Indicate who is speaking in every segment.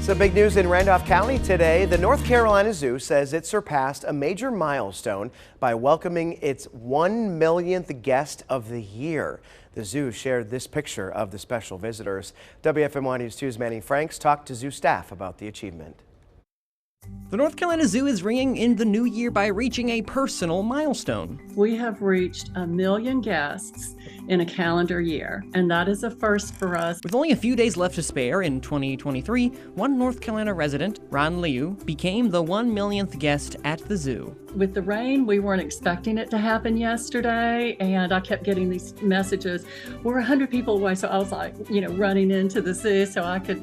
Speaker 1: Some big news in Randolph County today. The North Carolina Zoo says it surpassed a major milestone by welcoming its 1-millionth guest of the year. The zoo shared this picture of the special visitors. WFMY News 2's Manny Franks talked to zoo staff about the achievement.
Speaker 2: The North Carolina Zoo is ringing in the new year by reaching a personal milestone.
Speaker 3: We have reached 1 million guests in a calendar year, and that is a first for us.
Speaker 2: With only a few days left to spare in 2023, one North Carolina resident, Ron Liu, became the 1-millionth guest at the zoo.
Speaker 3: With the rain, we weren't expecting it to happen yesterday, and I kept getting these messages, we're 100 people away, so I was like, running into the zoo so I could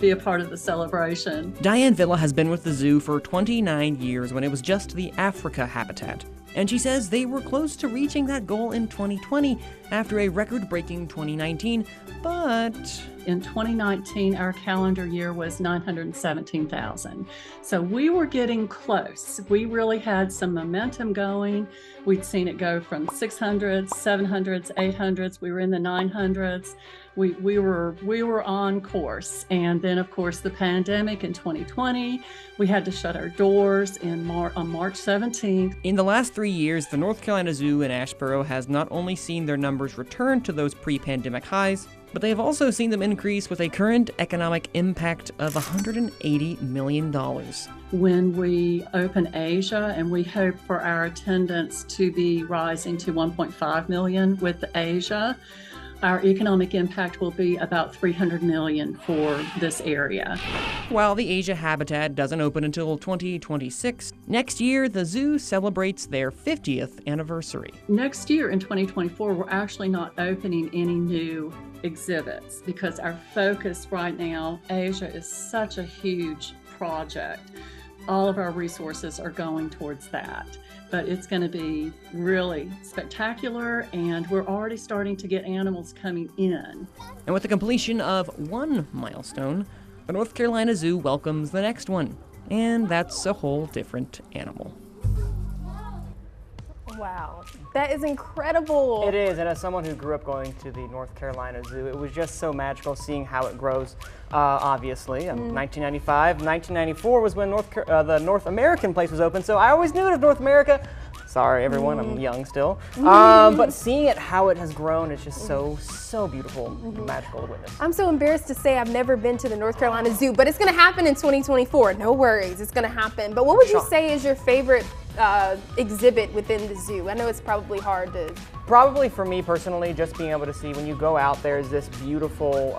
Speaker 3: be a part of the celebration.
Speaker 2: Diane Villa has been with the zoo for 29 years when it was just the Africa habitat. And she says they were close to reaching that goal in 2020 after a record-breaking 2019, but
Speaker 3: in 2019, our calendar year was 917,000. So we were getting close. We really had some momentum going. We'd seen it go from 600s, 700s, 800s. We were in the 900s. We were on course. And then, of course, the pandemic in 2020, we had to shut our doors on March 17th.
Speaker 2: In the last 3 years, the North Carolina Zoo in Asheboro has not only seen their numbers return to those pre-pandemic highs, but they have also seen them increase with a current economic impact of $180 million.
Speaker 3: When we open Asia, and we hope for our attendance to be rising to 1.5 million with Asia, our economic impact will be about $300 million for this area.
Speaker 2: While the Asia habitat doesn't open until 2026, next year the zoo celebrates their 50th anniversary.
Speaker 3: Next year in 2024, we're actually not opening any new exhibits because our focus right now, Asia is such a huge project. All of our resources are going towards that. But it's going to be really spectacular, and we're already starting to get animals coming in.
Speaker 2: And with the completion of one milestone, the North Carolina Zoo welcomes the next one. And that's a whole different animal.
Speaker 4: Wow, that is incredible.
Speaker 5: It is, and as someone who grew up going to the North Carolina Zoo, it was just so magical seeing how it grows, obviously. 1995, 1994 was when the North American place was open, so I always knew it as North America. Sorry, everyone, I'm young still. But seeing it, how it has grown, it's just so beautiful and magical to witness.
Speaker 4: I'm so embarrassed to say I've never been to the North Carolina Zoo, but it's going to happen in 2024. No worries, it's going to happen. But what would you say is your favorite exhibit within the zoo? I know it's probably hard to...
Speaker 5: Probably for me personally, just being able to see when you go out, there's this beautiful,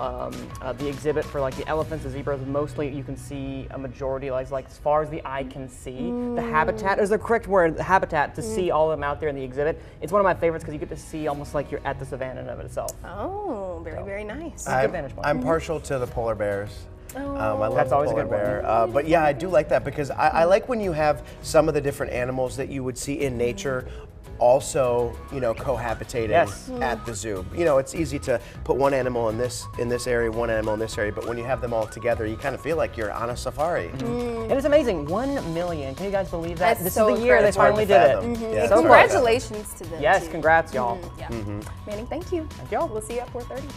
Speaker 5: the exhibit for like the elephants, the zebras, mostly you can see a majority, like as far as the eye can see. The habitat is the correct word, the habitat, to see all of them out there in the exhibit. It's one of my favorites because you get to see almost like you're at the savannah in and of itself.
Speaker 4: Oh, very nice.
Speaker 5: It's a good vantage point.
Speaker 1: I'm partial to the polar bears. I love
Speaker 5: That's
Speaker 1: the
Speaker 5: always a
Speaker 1: polar
Speaker 5: good
Speaker 1: bear.
Speaker 5: one.
Speaker 1: But yeah, I do like that because I like when you have some of the different animals that you would see in nature also, cohabitating at the zoo. It's easy to put one animal in this area, one animal in this area, but when you have them all together, you kind of feel like you're on a safari.
Speaker 5: And it's amazing, 1 million. Can you guys believe that?
Speaker 4: That's
Speaker 5: this
Speaker 4: so
Speaker 5: is the year they finally did it.
Speaker 1: Yeah,
Speaker 5: So
Speaker 4: Congratulations to them.
Speaker 5: Yes,
Speaker 4: too.
Speaker 5: congrats, y'all.
Speaker 4: Yeah. Manning, thank you.
Speaker 5: Thank y'all.
Speaker 4: We'll see you at 4:30.